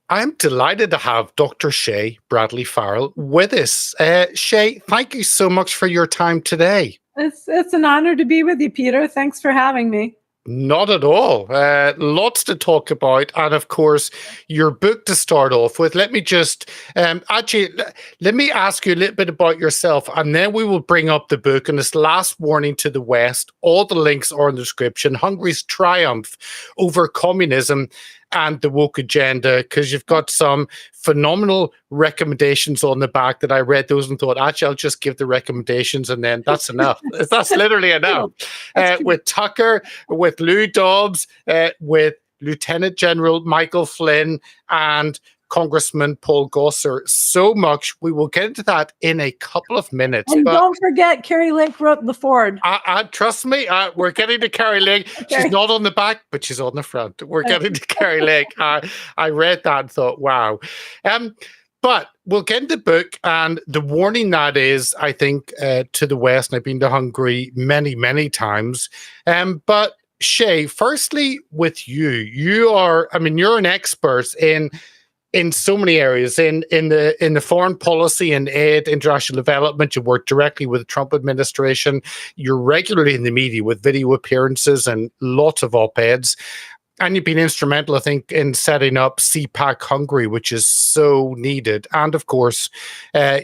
I'm delighted to have Dr. Shea Bradley-Farrell with us. Shea, thank you so much for your time today. It's an honor to be with you, Peter. Thanks for having me. Not at all. Lots to talk about. And of course, your book to start off with. Let me just let me ask you a little bit about yourself, and then we will bring up the book. And this last warning to the West, all the links are in the description. Hungary's triumph over communism and the woke agenda, because you've got some phenomenal recommendations on the back that I read those and thought, actually, I'll just give the recommendations and then that's enough. That's literally enough. With Tucker, with Lou Dobbs, with Lieutenant General Michael Flynn, and Congressman Paul Gosar. So much. We will get into that in a couple of minutes. And don't forget, Carrie Lake wrote the Ford. Trust me, we're getting to Carrie Lake. Okay. She's not on the back, but she's on the front. We're getting to Carrie Lake. I read that and thought, wow. But we'll get into the book, and the warning that is, I think, to the West, and I've been to Hungary many, many times. But Shea, firstly, with you're an expert in so many areas, in the foreign policy and aid, international development. You work directly with the Trump administration. You're regularly in the media with video appearances and lots of op-eds. And you've been instrumental, I think, in setting up CPAC Hungary, which is so needed. And of course,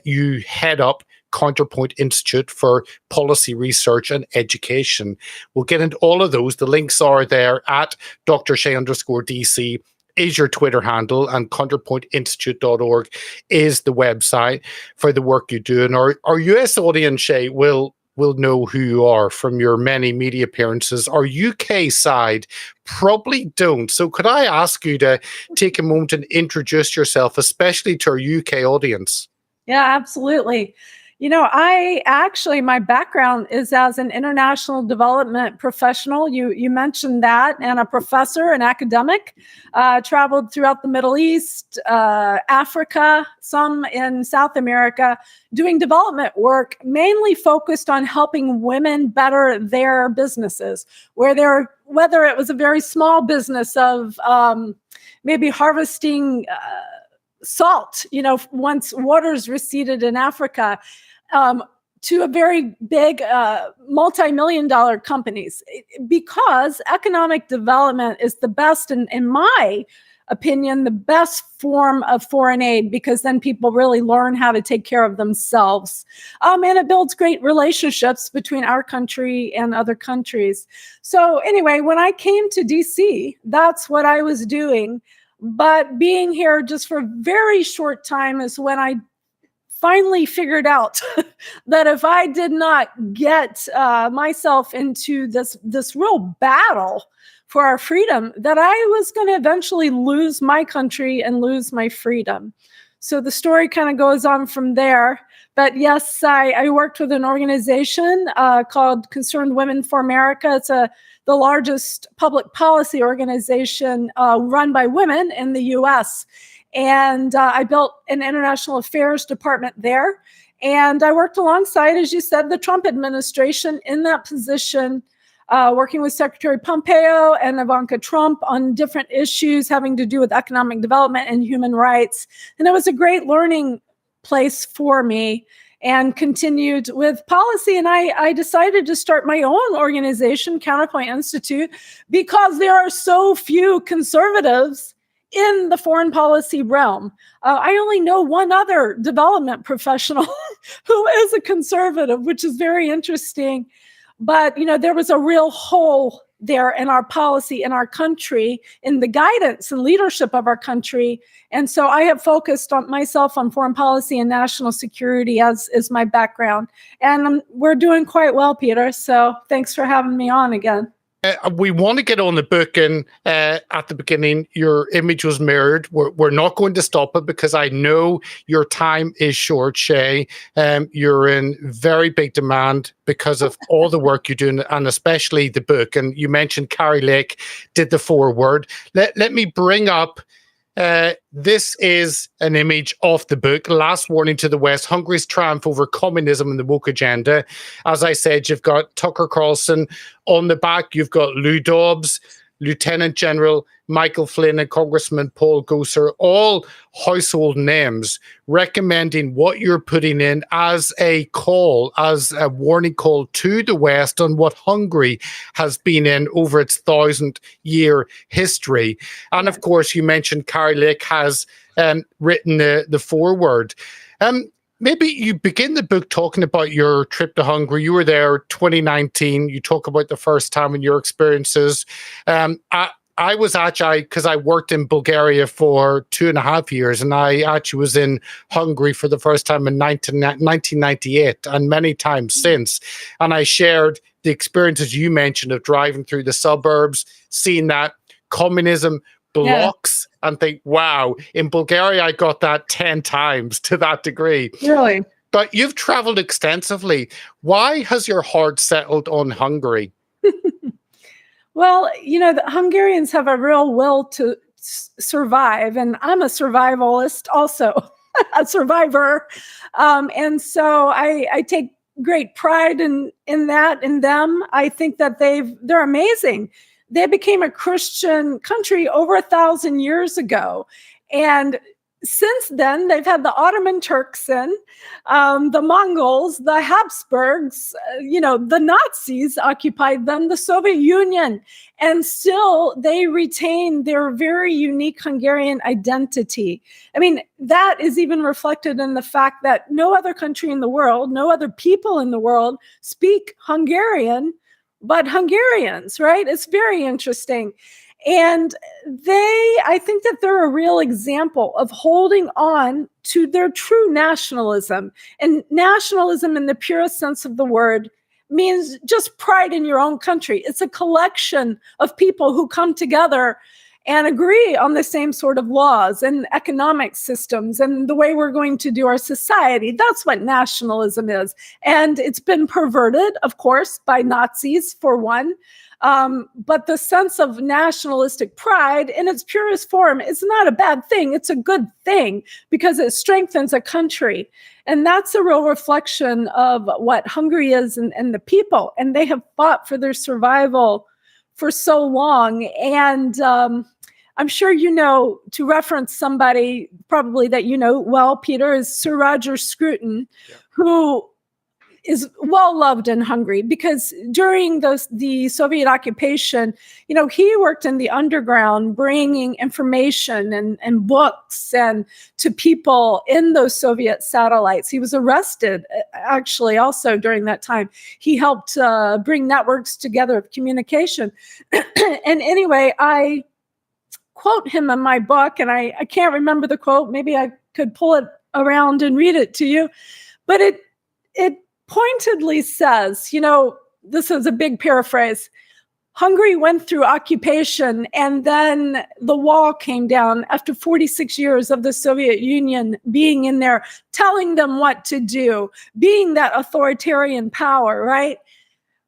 you head up Counterpoint Institute for Policy Research and Education. We'll get into all of those. The links are there at @drshea_DC. is your Twitter handle, and counterpointinstitute.org is the website for the work you do. And our US audience, Shea, will know who you are from your many media appearances. Our UK side probably don't. So could I ask you to take a moment and introduce yourself, especially to our UK audience? Yeah, absolutely. You know, my background is as an international development professional. You mentioned that, and a professor, an academic, traveled throughout the Middle East, Africa, some in South America, doing development work, mainly focused on helping women better their businesses, whether it was a very small business of maybe harvesting salt, once waters receded in Africa, to a very big multi-million-dollar companies, because economic development is the best, in my opinion, the best form of foreign aid, because then people really learn how to take care of themselves. And it builds great relationships between our country and other countries. So anyway, when I came to DC, that's what I was doing. But being here just for a very short time is when I finally figured out that if I did not get myself into this real battle for our freedom, that I was going to eventually lose my country and lose my freedom. So the story kind of goes on from there. But yes, I worked with an organization called Concerned Women for America. It's the largest public policy organization run by women in the U.S., and I built an international affairs department there. And I worked alongside, as you said, the Trump administration in that position, working with Secretary Pompeo and Ivanka Trump on different issues having to do with economic development and human rights. And it was a great learning place for me, and continued with policy. And I decided to start my own organization, Counterpoint Institute, because there are so few conservatives in the foreign policy realm. I only know one other development professional who is a conservative, which is very interesting. But, there was a real hole there in our policy, in our country, in the guidance and leadership of our country. And so I have focused on myself on foreign policy and national security as is my background. And we're doing quite well, Peter. So thanks for having me on again. We want to get on the book, and at the beginning, your image was mirrored. We're not going to stop it because I know your time is short, Shea. You're in very big demand because of all the work you're doing, and especially the book. And you mentioned Carrie Lake did the foreword. Let me bring up, this is an image of the book, Last Warning to the West, Hungary's Triumph Over Communism and the Woke Agenda. As I said, you've got Tucker Carlson on the back, you've got Lou Dobbs, Lieutenant General Michael Flynn and Congressman Paul Gosar, all household names, recommending what you're putting in as a call, as a warning call to the West on what Hungary has been in over its 1,000-year history. And of course, you mentioned Kari Lake has written the foreword. Maybe you begin the book talking about your trip to Hungary. You were there 2019. You talk about the first time and your experiences. I was actually, because I worked in Bulgaria for 2.5 years, and I actually was in Hungary for the first time in 1998 and many times since. And I shared the experiences you mentioned of driving through the suburbs, seeing that communism blocks, and think, wow, in Bulgaria, I got that 10 times to that degree. Really? But you've traveled extensively. Why has your heart settled on Hungary? Well, the Hungarians have a real will to survive, and I'm a survivalist also, a survivor. And so I take great pride in that, in them. I think that they're amazing. They became a Christian country over 1,000 years ago. And since then, they've had the Ottoman Turks in, the Mongols, the Habsburgs, the Nazis occupied them, the Soviet Union, and still they retain their very unique Hungarian identity. I mean, that is even reflected in the fact that no other country in the world, no other people in the world speak Hungarian, but Hungarians, right? It's very interesting. And I think that they're a real example of holding on to their true nationalism. And nationalism in the purest sense of the word means just pride in your own country. It's a collection of people who come together and agree on the same sort of laws and economic systems and the way we're going to do our society. That's what nationalism is. And it's been perverted, of course, by Nazis, for one. But the sense of nationalistic pride in its purest form is not a bad thing. It's a good thing because it strengthens a country. And that's a real reflection of what Hungary is and the people. And they have fought for their survival for so long. And I'm sure to reference somebody probably that well, Peter, is Sir Roger Scruton, who is well loved in Hungary because during the Soviet occupation, he worked in the underground, bringing information and books and to people in those Soviet satellites. He was arrested actually also during that time. He helped bring networks together of communication. And anyway, I quote him in my book, and I can't remember the quote. Maybe I could pull it around and read it to you, but it pointedly says, this is a big paraphrase, Hungary went through occupation and then the wall came down after 46 years of the Soviet Union being in there, telling them what to do, being that authoritarian power, right?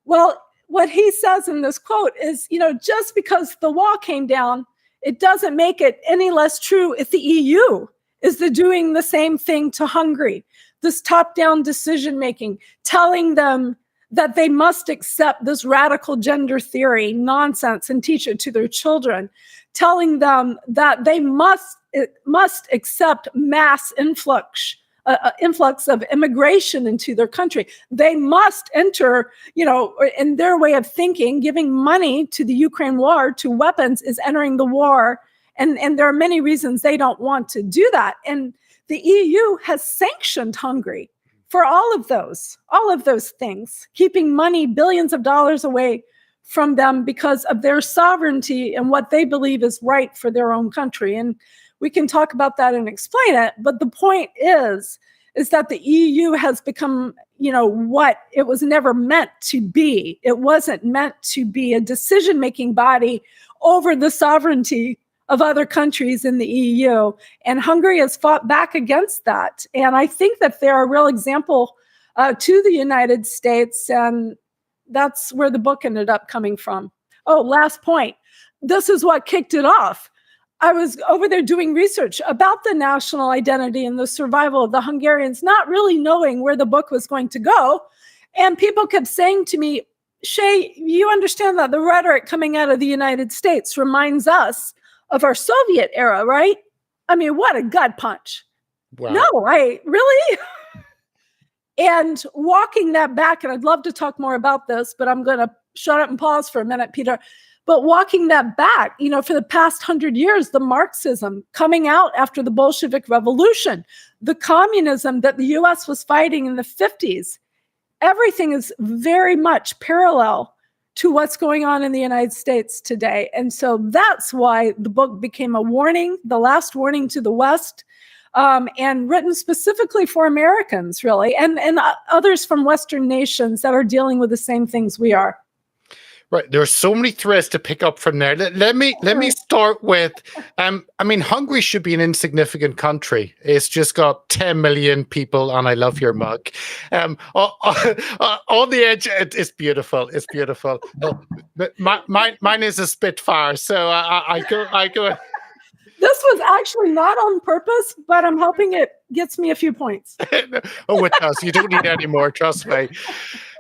Well, what he says in this quote is, just because the wall came down, it doesn't make it any less true if the EU is doing the same thing to Hungary. This top-down decision-making, telling them that they must accept this radical gender theory nonsense and teach it to their children, telling them that they must accept mass influx of immigration into their country. They must enter, in their way of thinking, giving money to the Ukraine war, to weapons, is entering the war. And there are many reasons they don't want to do that. And the EU has sanctioned Hungary for all of those things, keeping money, billions of dollars away from them because of their sovereignty and what they believe is right for their own country. And we can talk about that and explain it. But the point is that the EU has become, what it was never meant to be. It wasn't meant to be a decision-making body over the sovereignty of other countries in the EU. And Hungary has fought back against that. And I think that they're a real example to the United States. And that's where the book ended up coming from. Oh, last point. This is what kicked it off. I was over there doing research about the national identity and the survival of the Hungarians, not really knowing where the book was going to go. And people kept saying to me, Shea, you understand that the rhetoric coming out of the United States reminds us of our Soviet era, right? I mean, what a gut punch. Wow. No, really? And walking that back, and I'd love to talk more about this, but I'm going to shut up and pause for a minute, Peter. But walking that back, for the past 100 years, the Marxism coming out after the Bolshevik Revolution, the communism that the US was fighting in the 50s, everything is very much parallel to what's going on in the United States today. And so that's why the book became a warning, the last warning to the West, and written specifically for Americans, really, and others from Western nations that are dealing with the same things we are. Right. There are so many threads to pick up from there. Let me start with, Hungary should be an insignificant country. It's just got 10 million people, and I love your mug. On the edge, it's beautiful. It's beautiful. Mine is a Spitfire, so I go. This was actually not on purpose, but I'm hoping it gets me a few points. Oh, it does. You don't need any more, trust me.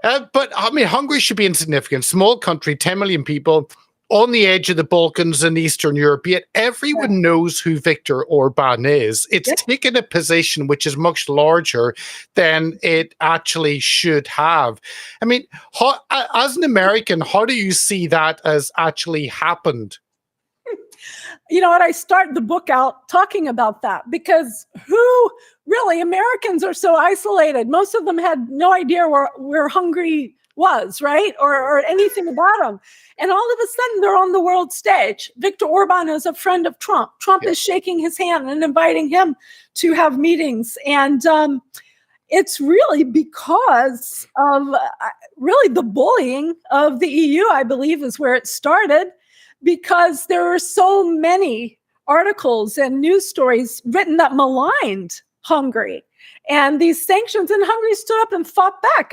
But Hungary should be insignificant. Small country, 10 million people, on the edge of the Balkans and Eastern Europe. Yet everyone knows who Viktor Orban is. It's taken a position which is much larger than it actually should have. As an American, how do you see that as actually happened? You know what? I start the book out talking about that because Americans are so isolated. Most of them had no idea where Hungary was, right? Or anything about them. And all of a sudden they're on the world stage. Viktor Orban is a friend of Trump. Trump is shaking his hand and inviting him to have meetings. And it's really because of the bullying of the EU, I believe, is where it started. Because there were so many articles and news stories written that maligned Hungary. And these sanctions, and Hungary stood up and fought back.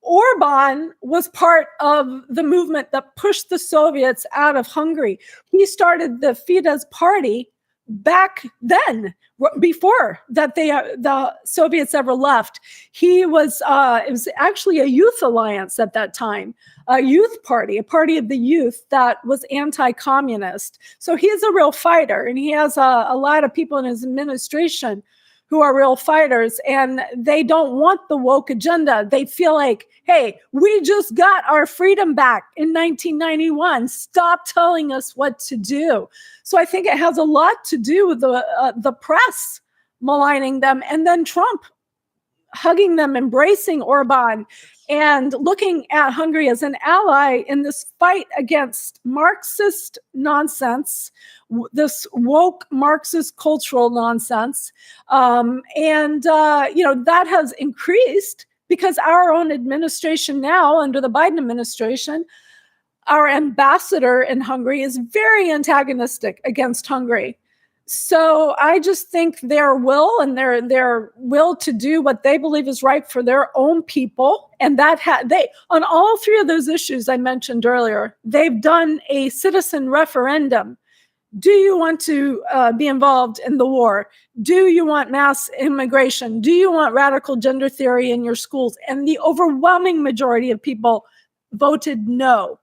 Orban was part of the movement that pushed the Soviets out of Hungary. He started the Fidesz party back then, before that the Soviets ever left. He was, it was actually a youth alliance at that time, a youth party, a party of the youth that was anti-communist. So he is a real fighter, and he has a lot of people in his administration who are real fighters, and they don't want the woke agenda. They feel like, hey, we just got our freedom back in 1991. Stop telling us what to do. So I think it has a lot to do with the press maligning them, and then Trump hugging them, embracing Orban, and looking at Hungary as an ally in this fight against Marxist nonsense, this woke Marxist cultural nonsense. That has increased because our own administration now, under the Biden administration, our ambassador in Hungary is very antagonistic against Hungary. So I just think their will and their will to do what they believe is right for their own people, and that they on all three of those issues I mentioned earlier, they've done a citizen referendum. Do you want to be involved in the war? Do you want mass immigration? Do you want radical gender theory in your schools? And the overwhelming majority of people voted no.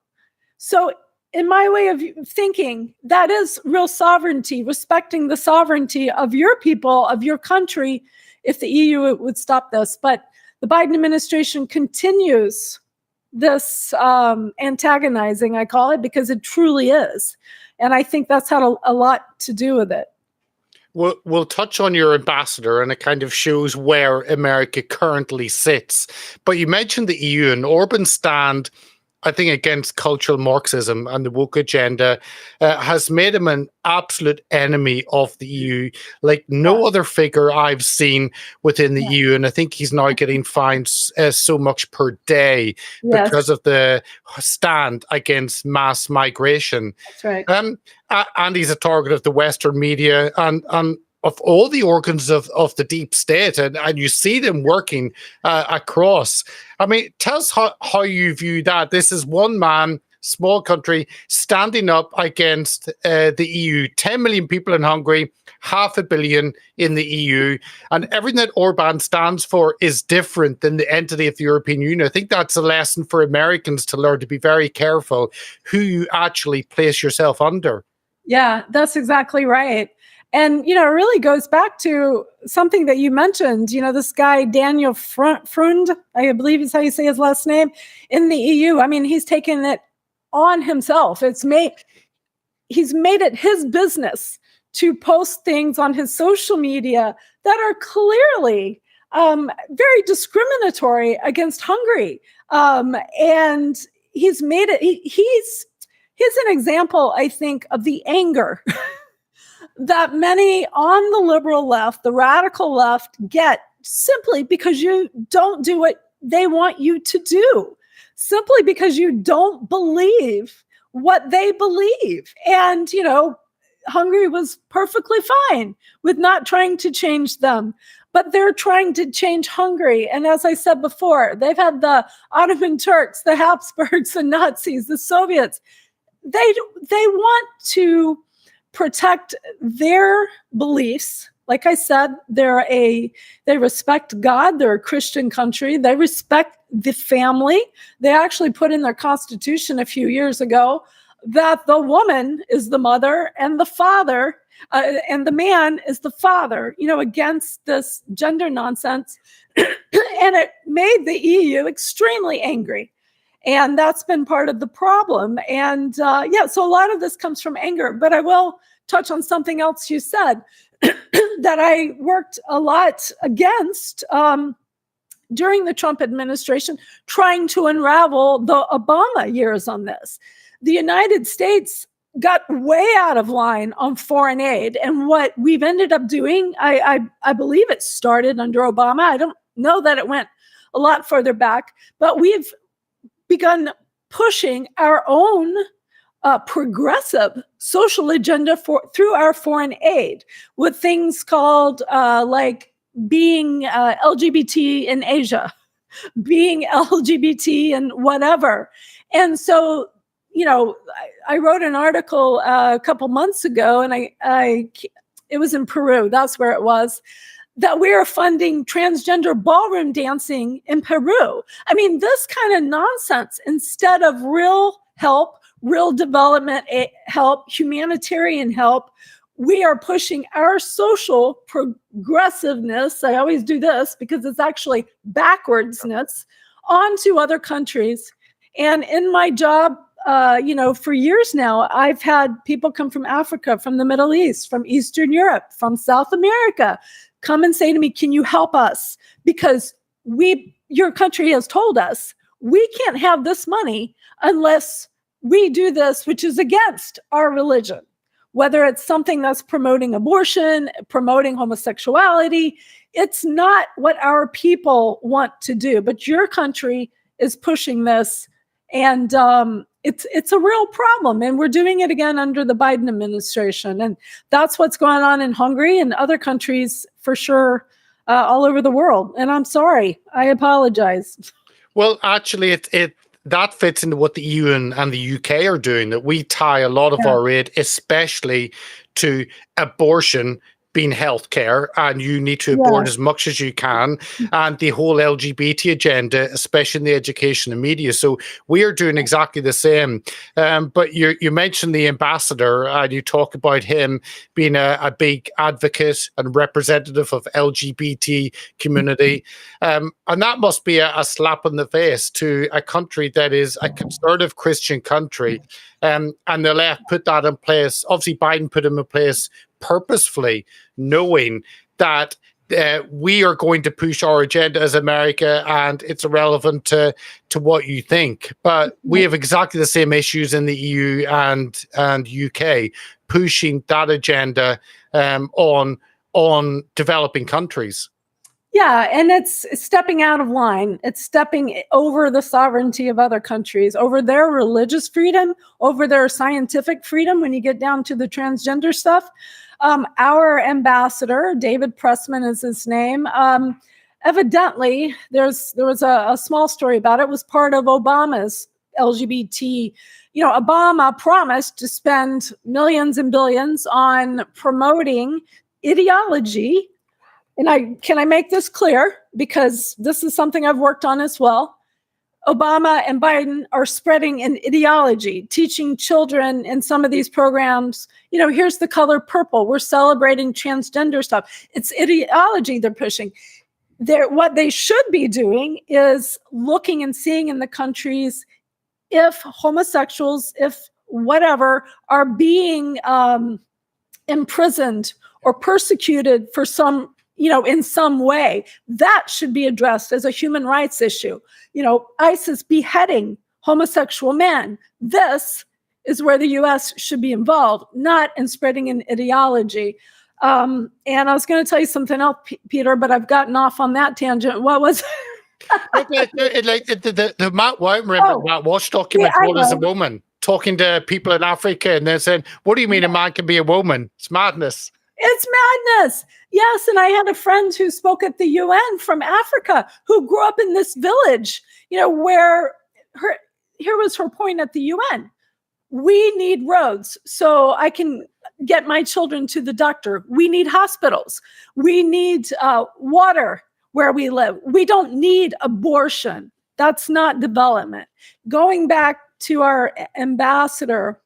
So in my way of thinking, that is real sovereignty, respecting the sovereignty of your people, of your country, if the EU would stop this. But the Biden administration continues this antagonizing, I call it, because it truly is. And I think that's had a lot to do with it. We'll touch on your ambassador, and it kind of shows where America currently sits. But you mentioned the EU, and Orban's stand, I think, against cultural Marxism and the woke agenda has made him an absolute enemy of the EU, like no other figure I've seen within the EU. And I think he's now getting fined so much per day because of the stand against mass migration. That's right. And he's a target of the Western media and of all the organs of the deep state, and you see them working across. Tell us how you view that. This is one man small country, standing up against the EU. 10 million people in Hungary, 500 million in the EU, and everything that Orban stands for is different than the entity of the European Union. I think that's a lesson for Americans to learn, to be very careful who you actually place yourself under. Yeah, that's exactly right. And, it really goes back to something that you mentioned, this guy, Daniel Frund, I believe is how you say his last name, in the EU. I mean, he's taken it on himself. He's made it his business to post things on his social media that are clearly very discriminatory against Hungary. And he's made it, he's an example, I think, of the anger that many on the liberal left, the radical left, get simply because you don't do what they want you to do, simply because you don't believe what they believe. And, Hungary was perfectly fine with not trying to change them, but they're trying to change Hungary. And as I said before, they've had the Ottoman Turks, the Habsburgs, the Nazis, the Soviets. They want to protect their beliefs. Like I said, they respect God. They're a Christian country. They respect the family. They actually put in their constitution a few years ago that the woman is the mother and the father, and the man is the father, against this gender nonsense. And it made the EU extremely angry. And that's been part of the problem. And so a lot of this comes from anger. But I will touch on something else you said that I worked a lot against during the Trump administration, trying to unravel the Obama years on this. The United States got way out of line on foreign aid. And what we've ended up doing, I believe it started under Obama. I don't know that it went a lot further back, but we've begun pushing our own progressive social agenda through our foreign aid with things called like being LGBT in Asia, being LGBT and whatever. And so, I wrote an article a couple months ago, and it was in Peru. That's where it was. That we are funding transgender ballroom dancing in Peru. I mean, this kind of nonsense, instead of real help, real development help, humanitarian help, we are pushing our social progressiveness. I always do this because it's actually backwardsness onto other countries. And in my job, for years now, I've had people come from Africa, from the Middle East, from Eastern Europe, from South America, come and say to me, can you help us? Because your country has told us we can't have this money unless we do this, which is against our religion, whether it's something that's promoting abortion, promoting homosexuality. It's not what our people want to do, but your country is pushing this. And it's a real problem. And we're doing it again under the Biden administration. And that's what's going on in Hungary and other countries for sure, all over the world. And I'm sorry. I apologize. Well, actually, that fits into what the EU and the UK are doing, that we tie a lot of our aid, especially to abortion being healthcare, and you need to abort as much as you can, and the whole LGBT agenda, especially in the education and media. So we are doing exactly the same. But you mentioned the ambassador, and you talk about him being a big advocate and representative of LGBT community. And that must be a slap in the face to a country that is a conservative Christian country. And the left put that in place. Obviously, Biden put him in place purposefully, knowing that we are going to push our agenda as America, and it's irrelevant to what you think. But we have exactly the same issues in the EU and UK, pushing that agenda on developing countries. Yeah, and it's stepping out of line. It's stepping over the sovereignty of other countries, over their religious freedom, over their scientific freedom when you get down to the transgender stuff. Our ambassador, David Pressman is his name, evidently, there was a small story about it, was part of Obama's LGBT. Obama promised to spend millions and billions on promoting ideology. And can I make this clear? Because this is something I've worked on as well. Obama and Biden are spreading an ideology, teaching children in some of these programs, here's the color purple. We're celebrating transgender stuff. It's ideology they're pushing. What they should be doing is looking and seeing in the countries if homosexuals, if whatever, are being imprisoned or persecuted for some, in some way. That should be addressed as a human rights issue. ISIS beheading homosexual men. This is where the U.S. should be involved, not in spreading an ideology. And I was going to tell you something else, Peter, but I've gotten off on that tangent. What was the Matt Walsh document as a woman talking to people in Africa, and they're saying, what do you mean a man can be a woman? It's madness. It's madness. Yes. And I had a friend who spoke at the UN from Africa who grew up in this village, where here was her point at the UN. We need roads so I can get my children to the doctor. We need hospitals. We need water where we live. We don't need abortion. That's not development. Going back to our ambassador.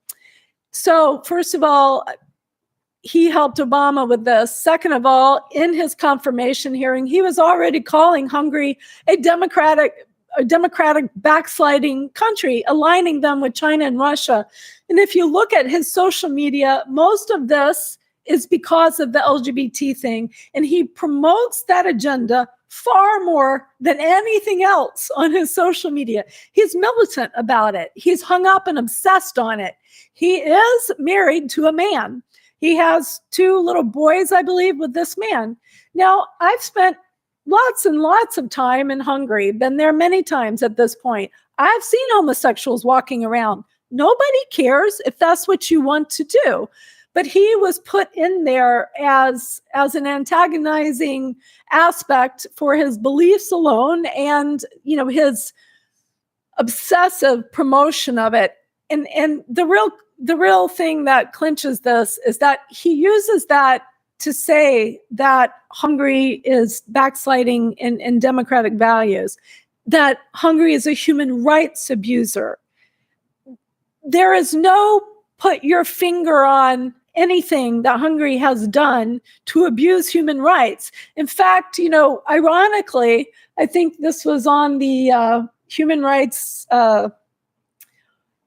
So first of all, he helped Obama with this. Second of all, in his confirmation hearing, he was already calling Hungary a democratic backsliding country, aligning them with China and Russia. And if you look at his social media, most of this is because of the LGBT thing. And he promotes that agenda far more than anything else on his social media. He's militant about it. He's hung up and obsessed on it. He is married to a man. He has 2 little boys, I believe, with this man. Now, I've spent lots and lots of time in Hungary, been there many times at this point. I've seen homosexuals walking around. Nobody cares if that's what you want to do. But he was put in there as an antagonizing aspect for his beliefs alone and, his obsessive promotion of it. And the real thing that clinches this is that he uses that to say that Hungary is backsliding in democratic values, that Hungary is a human rights abuser. There is no put your finger on anything that Hungary has done to abuse human rights. In fact, ironically, I think this was on the Human Rights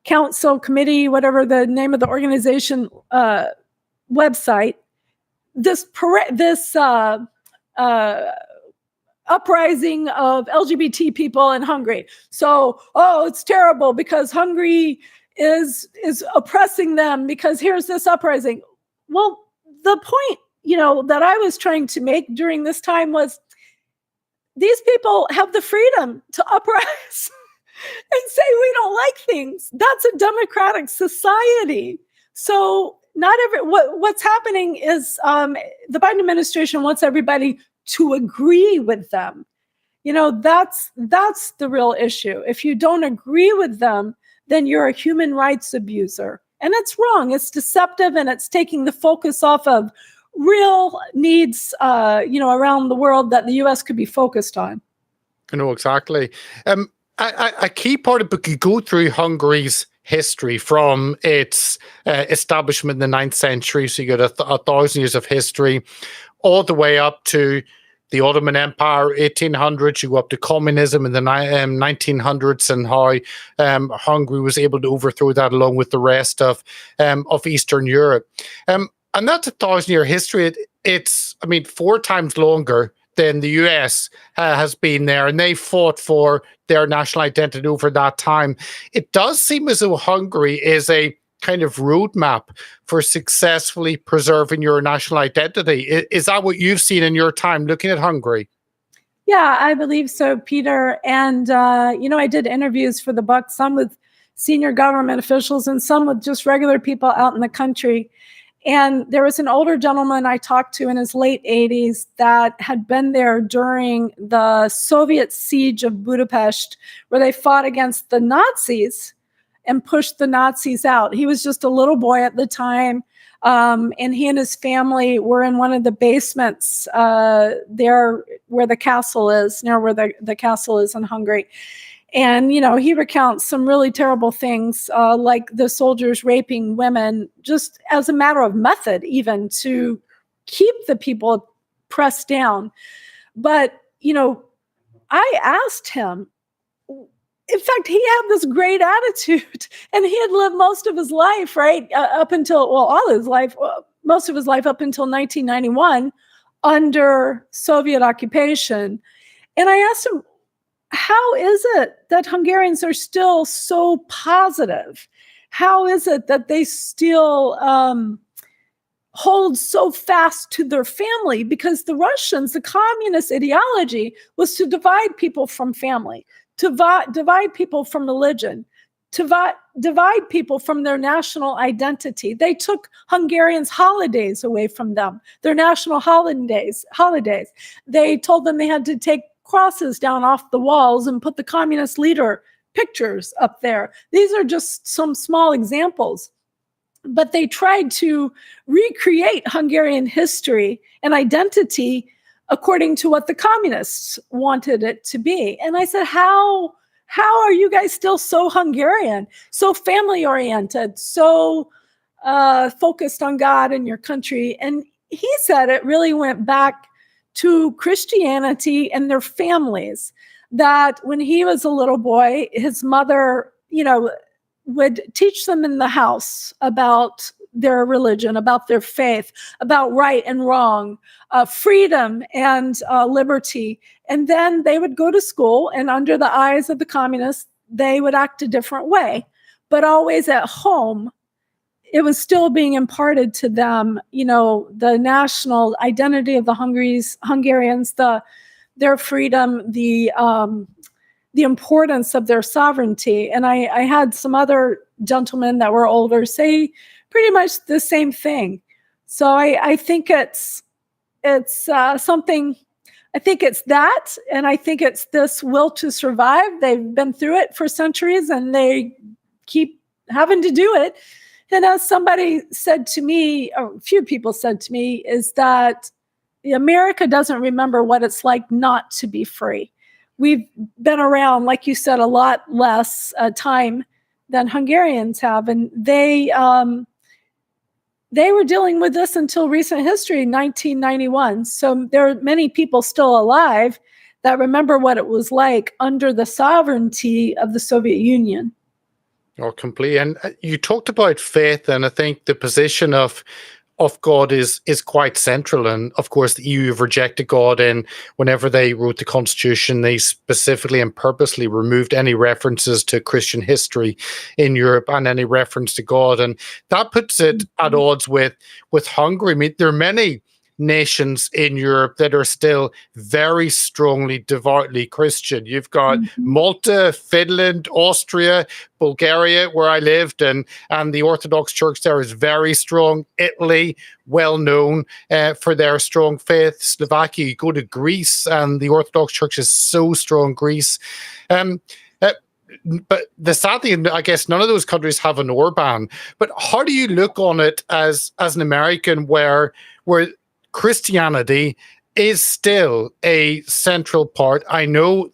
Council Committee, whatever the name of the organization website, this uprising of LGBT people in Hungary. So, it's terrible because Hungary is oppressing them because here's this uprising. Well, the point, that I was trying to make during this time was these people have the freedom to uprise and say we don't like things. That's a democratic society. So what's happening is the Biden administration wants everybody to agree with them. That's the real issue. If you don't agree with them, then you're a human rights abuser. And it's wrong. It's deceptive, and it's taking the focus off of real needs, around the world that the U.S. could be focused on. I know exactly. A key part of the book, you go through Hungary's history from its establishment in the 9th century. So you get 1,000 years of history all the way up to the Ottoman Empire, 1800s. You go up to communism in the 1900s, and how Hungary was able to overthrow that along with the rest of Eastern Europe. And that's 1,000-year history. It's 4 times longer than the US has been there, and they fought for their national identity over that time. It does seem as though Hungary is a kind of roadmap for successfully preserving your national identity. Is that what you've seen in your time looking at Hungary? Yeah, I believe so, Peter. And, I did interviews for the book, some with senior government officials and some with just regular people out in the country. And there was an older gentleman I talked to in his late 80s that had been there during the Soviet siege of Budapest, where they fought against the Nazis and pushed the Nazis out. He was just a little boy at the time. And he and his family were in one of the basements there where the castle is, near where the castle is in Hungary. And, he recounts some really terrible things, like the soldiers raping women, just as a matter of method, even to keep the people pressed down. But, I asked him, in fact, he had this great attitude, and he had lived most of his life, right, up until, most of his life up until 1991 under Soviet occupation. And I asked him, how is it that Hungarians are still so positive? How is it that they still hold so fast to their family? Because the Russians, the communist ideology was to divide people from family, to divide people from religion, to divide people from their national identity. They took Hungarians' holidays away from them, their national holidays. They told them they had to take crosses down off the walls and put the communist leader pictures up there. These are just some small examples. But they tried to recreate Hungarian history and identity according to what the communists wanted it to be. And I said, how are you guys still so Hungarian, so family-oriented, so focused on God and your country? And he said it really went back to Christianity and their families, that when he was a little boy, his mother, would teach them in the house about their religion, about their faith, about right and wrong, freedom and liberty. And then they would go to school, and under the eyes of the communists, they would act a different way. But always at home, it was still being imparted to them, the national identity of the Hungarians, their freedom, the importance of their sovereignty. And I had some other gentlemen that were older say pretty much the same thing. So I think it's something. I think it's that, and I think it's this will to survive. They've been through it for centuries, and they keep having to do it. And as somebody said to me, or a few people said to me, is that America doesn't remember what it's like not to be free. We've been around, like you said, a lot less time than Hungarians have. And they were dealing with this until recent history, 1991. So there are many people still alive that remember what it was like under the sovereignty of the Soviet Union. Oh, completely. And you talked about faith, and I think the position of God is quite central. And of course, the EU have rejected God, and whenever they wrote the Constitution, they specifically and purposely removed any references to Christian history in Europe and any reference to God. And that puts it at odds with Hungary. I mean, there are many nations in Europe that are still very strongly, devoutly Christian. You've got Malta, Finland, Austria, Bulgaria, where I lived, and the Orthodox Church there is very strong. Italy, well known for their strong faith. Slovakia, you go to Greece, and the Orthodox Church is so strong. Greece. But the sad thing, I guess, none of those countries have an Orban. But how do you look on it as an American, where Christianity is still a central part? I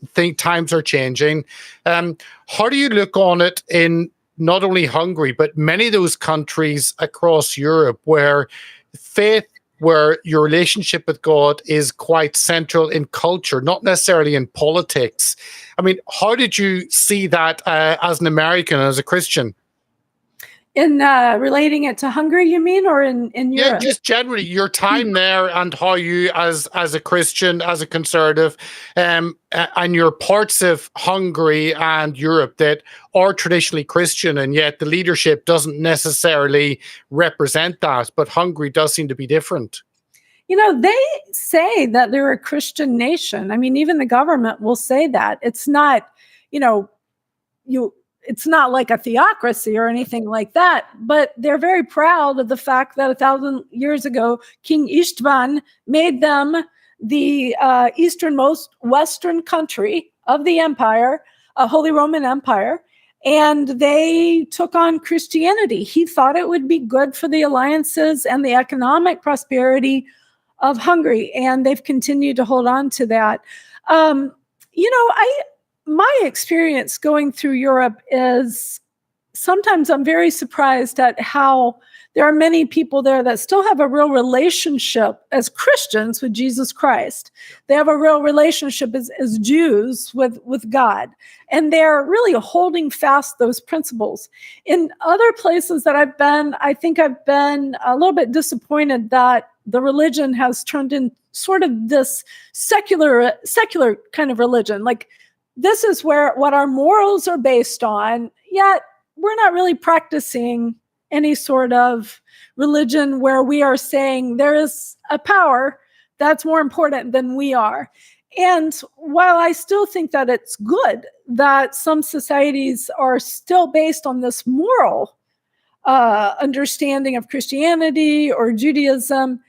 think times are changing. How do you look on it in not only Hungary, but many of those countries across Europe where faith, where your relationship with God is quite central in culture, not necessarily in politics? I mean, how did you see that as an American, as a Christian? In relating it to Hungary, you mean, or in Europe? Yeah, just generally your time there, and how you, as a Christian, as a conservative, and your parts of Hungary and Europe that are traditionally Christian, and yet the leadership doesn't necessarily represent that. But Hungary does seem to be different. They say that they're a Christian nation. I mean, even the government will say that. It's not, it's not like a theocracy or anything like that, but they're very proud of the fact that 1,000 years ago, King István made them the easternmost Western country of the empire, Holy Roman Empire. and they took on Christianity. He thought it would be good for the alliances and the economic prosperity of Hungary, and they've continued to hold on to that. My experience going through Europe is sometimes I'm very surprised at how there are many people there that still have a real relationship as Christians with Jesus Christ. They have a real relationship as Jews with God. And they're really holding fast those principles. In other places that I've been, I think I've been a little bit disappointed that the religion has turned in sort of this secular kind of religion. Like, this is what our morals are based on, yet we're not really practicing any sort of religion where we are saying there is a power that's more important than we are. And while I still think that it's good that some societies are still based on this moral understanding of Christianity or Judaism,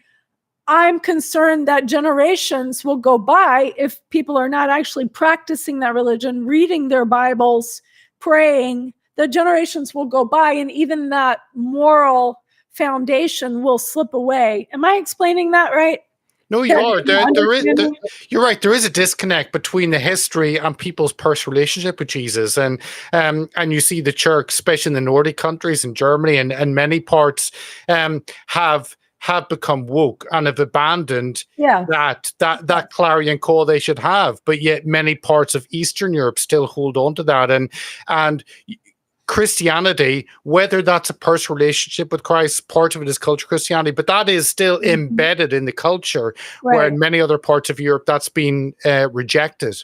I'm concerned that generations will go by if people are not actually practicing that religion, reading their Bibles, praying. The generations will go by, and even that moral foundation will slip away. Am I explaining that right? No, you are. You're right. There is a disconnect between the history and people's personal relationship with Jesus, and you see the church, especially in the Nordic countries, in Germany, and many parts, have become woke and have abandoned that clarion call they should have. But yet, many parts of Eastern Europe still hold on to that, and Christianity, whether that's a personal relationship with Christ, part of it is cultural Christianity, but that is still embedded in the culture, where in many other parts of Europe that's been rejected.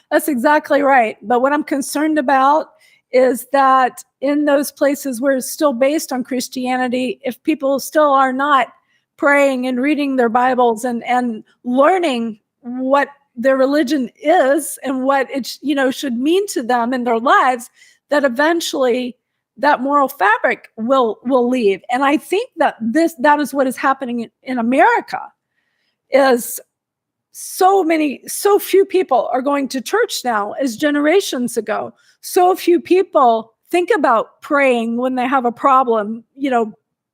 That's exactly right. But what I'm concerned about is that in those places where it's still based on Christianity, if people still are not praying and reading their Bibles and learning what their religion is and what it should mean to them in their lives, that eventually that moral fabric will leave. And I think that is what is happening in America, is so few people are going to church now as generations ago. So few people think about praying when they have a problem,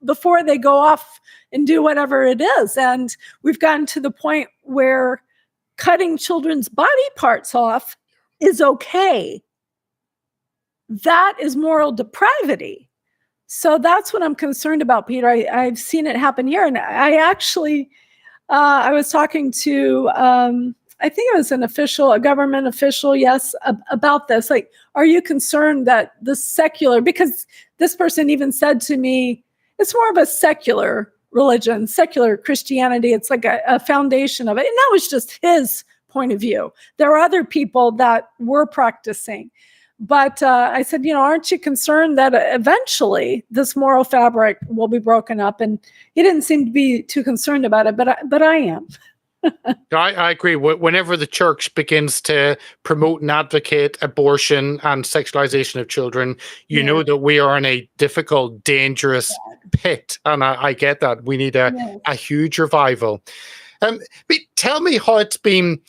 before they go off and do whatever it is. And we've gotten to the point where cutting children's body parts off is okay. That is moral depravity. So that's what I'm concerned about, Peter. I've seen it happen here. And I actually, I was talking to, I think it was a government official, yes, about this. Like, are you concerned that the secular, because this person even said to me, it's more of a secular religion, secular Christianity. It's like a foundation of it. And that was just his point of view. There are other people that were practicing. But I said, aren't you concerned that eventually this moral fabric will be broken up? And he didn't seem to be too concerned about it, but I am. I agree. Whenever the church begins to promote and advocate abortion and sexualization of children, you know that we are in a difficult, dangerous pit. And I get that. We need a huge revival. But tell me how it's been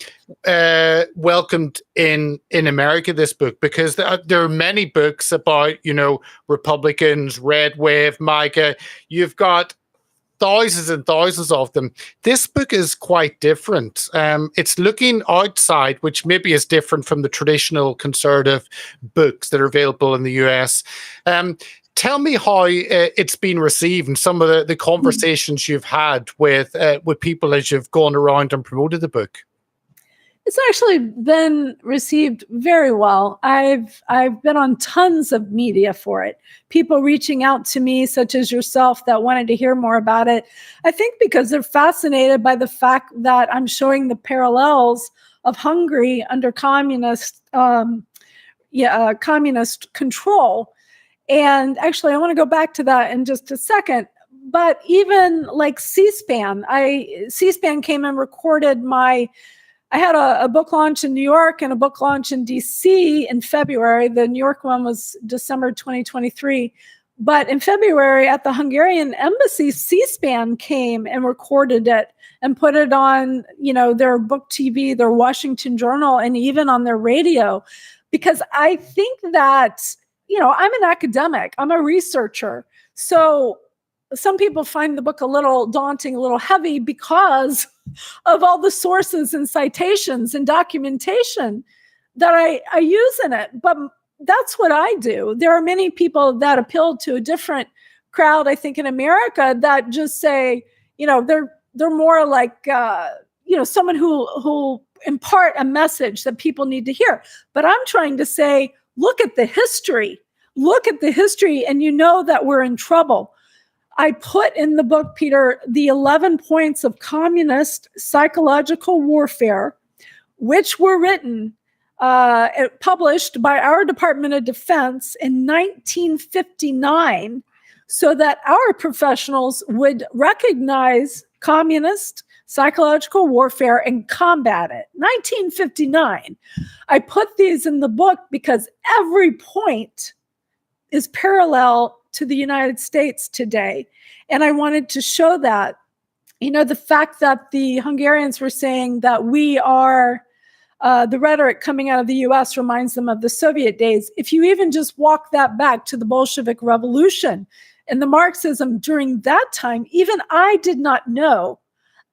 welcomed in America, this book, because there are many books about, Republicans, Red Wave, MAGA. You've got thousands and thousands of them. This book is quite different. It's looking outside, which maybe is different from the traditional conservative books that are available in the US. Tell me how it's been received and some of the conversations you've had with people as you've gone around and promoted the book. It's actually been received very well. I've been on tons of media for it. People reaching out to me, such as yourself, that wanted to hear more about it. I think because they're fascinated by the fact that I'm showing the parallels of Hungary under communist control. And actually, I want to go back to that in just a second. But even like C-SPAN came and recorded I had a book launch in New York and a book launch in DC in February. The New York one was December 2023. But in February at the Hungarian embassy, C-SPAN came and recorded it and put it on, their book TV, their Washington Journal, and even on their radio. Because I think that I'm an academic, I'm a researcher. So some people find the book a little daunting, a little heavy because of all the sources and citations and documentation that I use in it. But that's what I do. There are many people that appeal to a different crowd, I think, in America that just say, they're more like, someone who impart a message that people need to hear. But I'm trying to say, look at the history, and you know that we're in trouble. I put in the book, Peter, the 11 points of communist psychological warfare, which were written, published by our Department of Defense in 1959, so that our professionals would recognize communist psychological warfare and combat it. 1959. I put these in the book because every point is parallel to the United States today. And I wanted to show that, the fact that the Hungarians were saying that we are, the rhetoric coming out of the US reminds them of the Soviet days. If you even just walk that back to the Bolshevik Revolution and the Marxism during that time, even I did not know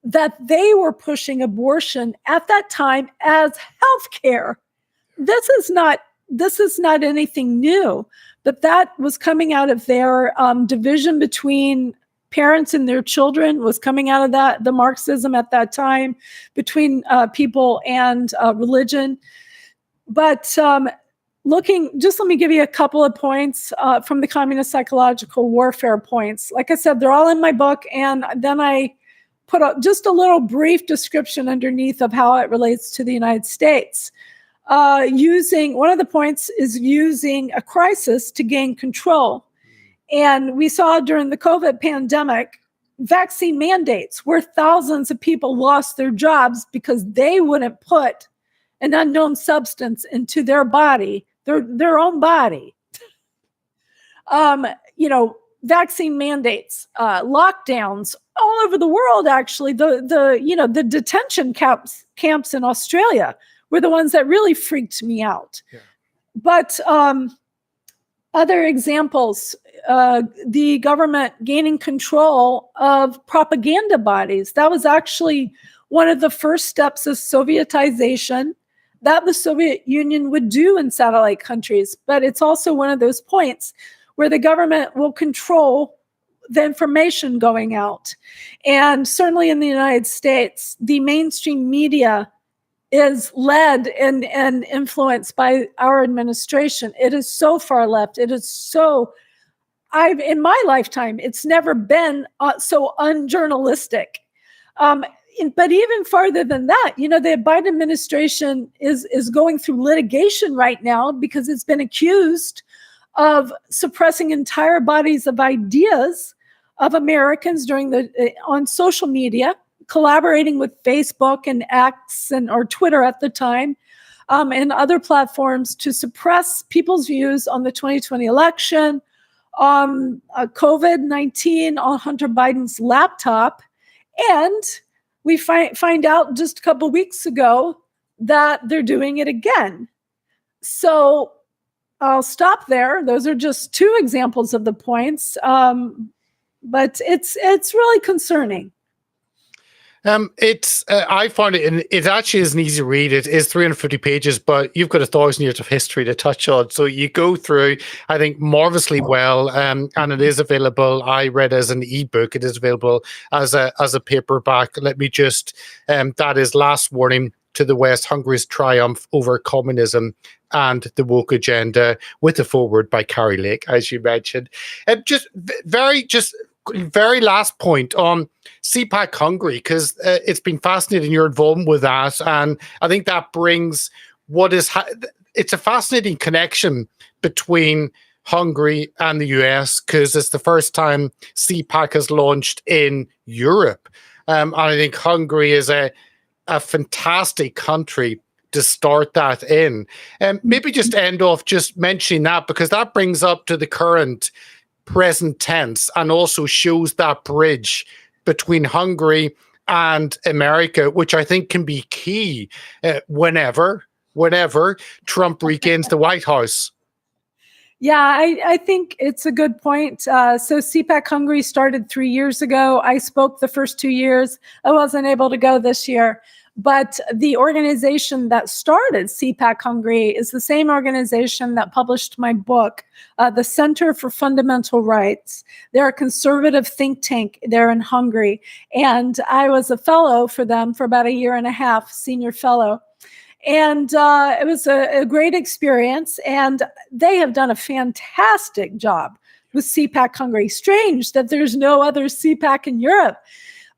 that they were pushing abortion at that time as healthcare. This is not anything new, but that was coming out of their division between parents and their children, was coming out of the Marxism at that time between people and religion. But let me give you a couple of points from the communist psychological warfare points. Like I said, they're all in my book, and then I put just a little brief description underneath of how it relates to the United States. One of the points is using a crisis to gain control. And we saw during the COVID pandemic, vaccine mandates where thousands of people lost their jobs because they wouldn't put an unknown substance into their body, their own body. Vaccine mandates, lockdowns all over the world. Actually, the detention camps in Australia were the ones that really freaked me out. Yeah. But other examples, the government gaining control of propaganda bodies. That was actually one of the first steps of Sovietization that the Soviet Union would do in satellite countries. But it's also one of those points where the government will control the information going out. And certainly in the United States, the mainstream media is led and influenced by our administration. It is so far left. It is so, in my lifetime, it's never been so unjournalistic. But even farther than that, the Biden administration is going through litigation right now because it's been accused of suppressing entire bodies of ideas of Americans on social media, collaborating with Facebook and X or Twitter at the time, and other platforms to suppress people's views on the 2020 election, on COVID-19, on Hunter Biden's laptop. And we find out just a couple weeks ago that they're doing it again. So I'll stop there. Those are just two examples of the points. But it's really concerning. I found it, and it actually is an easy read. It is 350 pages, but you've got 1,000 years of history to touch on. So you go through, I think, marvelously well, and it is available. I read as an ebook. It is available as a paperback. Let me just, that is Last Warning to the West, Hungary's Triumph over Communism and the Woke Agenda, with the foreword by Carrie Lake, as you mentioned. Very last point on CPAC Hungary, because it's been fascinating, your involvement with that, and I think that brings it's a fascinating connection between Hungary and the US, because it's the first time CPAC has launched in Europe, and I think Hungary is a fantastic country to start that in. And maybe just end off just mentioning that, because that brings up to the current present tense and also shows that bridge between Hungary and America, which I think can be key whenever Trump regains the White House. Yeah, I think it's a good point. So CPAC Hungary started 3 years ago. I spoke the first 2 years. I wasn't able to go this year. But the organization that started CPAC Hungary is the same organization that published my book, the Center for Fundamental Rights. They're a conservative think tank there in Hungary. And I was a fellow for them for about a year and a half, senior fellow. And it was a great experience. And they have done a fantastic job with CPAC Hungary. Strange that there's no other CPAC in Europe.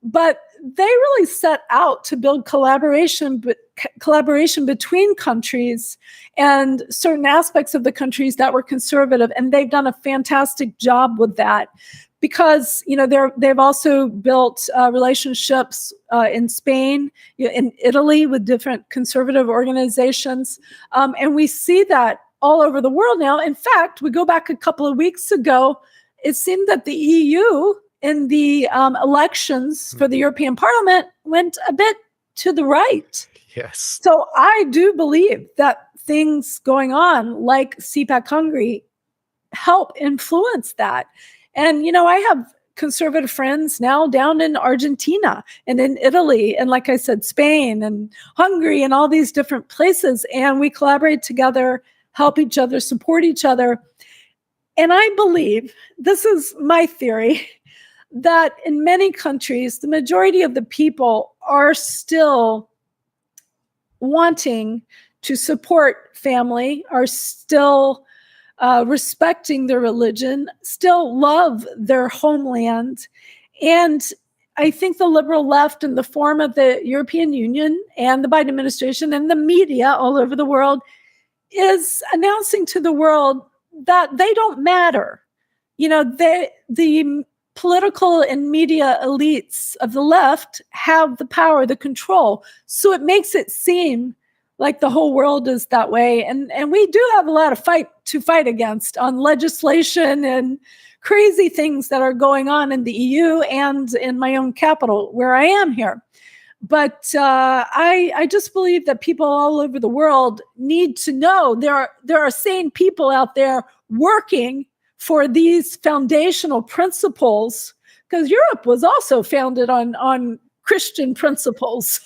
But they really set out to build collaboration between countries and certain aspects of the countries that were conservative. And they've done a fantastic job with that because, they've also built relationships in Spain, in Italy with different conservative organizations. And we see that all over the world now. In fact, we go back a couple of weeks ago, it seemed that the EU in the elections for the European Parliament went a bit to the right. Yes. So I do believe that things going on like CPAC Hungary help influence that. And, I have conservative friends now down in Argentina and in Italy and, like I said, Spain and Hungary and all these different places. And we collaborate together, help each other, support each other. And I believe, this is my theory, that in many countries, the majority of the people are still wanting to support family, are still respecting their religion, still love their homeland. And I think the liberal left in the form of the European Union and the Biden administration and the media all over the world is announcing to the world that they don't matter. The political and media elites of the left have the power, the control. So it makes it seem like the whole world is that way. And we do have a lot of fight against on legislation and crazy things that are going on in the EU and in my own capital where I am here. But I just believe that people all over the world need to know there are sane people out there working for these foundational principles, because Europe was also founded on Christian principles.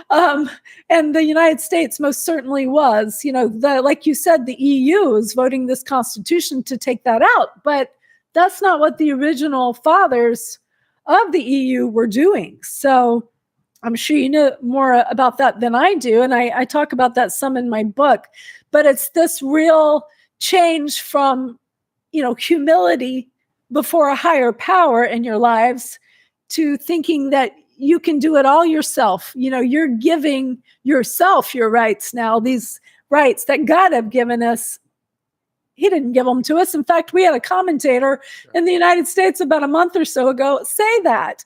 And the United States most certainly was. Like you said, the EU is voting this constitution to take that out, but that's not what the original fathers of the EU were doing. So I'm sure you know more about that than I do, and I talk about that some in my book. But it's this real change from humility before a higher power in your lives to thinking that you can do it all yourself. You're giving yourself your rights now, these rights that God have given us. He didn't give them to us. In fact, we had a commentator in the United States about a month or so ago say that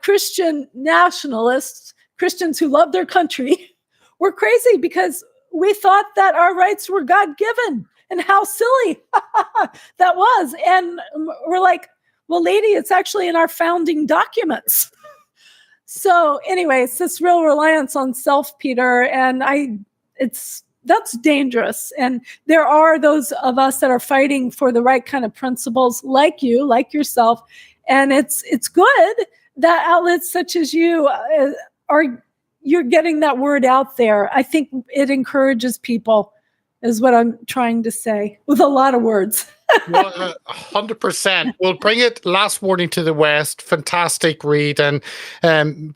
Christian nationalists, Christians who love their country, were crazy because we thought that our rights were God-given. And how silly that was. And we're like, well, lady, it's actually in our founding documents. So anyway, it's this real reliance on self, Peter. And that's dangerous. And there are those of us that are fighting for the right kind of principles, like you, like yourself. And it's good that outlets such as you you're getting that word out there. I think it encourages people, is what I'm trying to say with a lot of words. Well, 100%. We'll bring it. Last Warning to the West. Fantastic read. And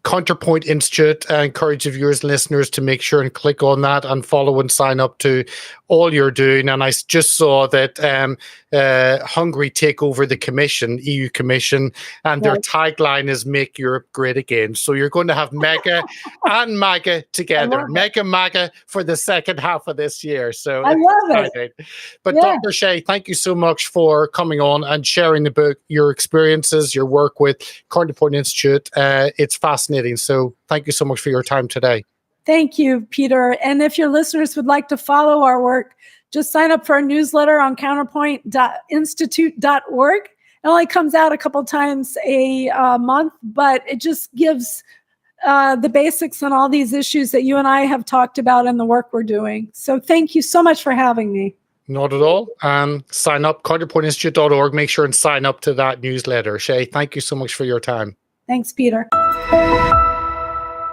Counterpoint Institute. I encourage the viewers and listeners to make sure and click on that and follow and sign up to all you're doing. And I just saw that Hungary take over the Commission, EU Commission, and their tagline is "Make Europe Great Again." So you're going to have Mega and MAGA together. Mega MAGA for the second half of this year. So I love it. But Dr. Shea, thank you so much for coming on and sharing the book, your experiences, your work with Counterpoint Institute. It's fascinating. So thank you so much for your time today. Thank you, Peter. And if your listeners would like to follow our work, just sign up for our newsletter on counterpoint.institute.org. It only comes out a couple times a month, but it just gives the basics on all these issues that you and I have talked about in the work we're doing. So thank you so much for having me. Not at all. And sign up, counterpointinstitute.org. Make sure and sign up to that newsletter. Shea, thank you so much for your time. Thanks, Peter.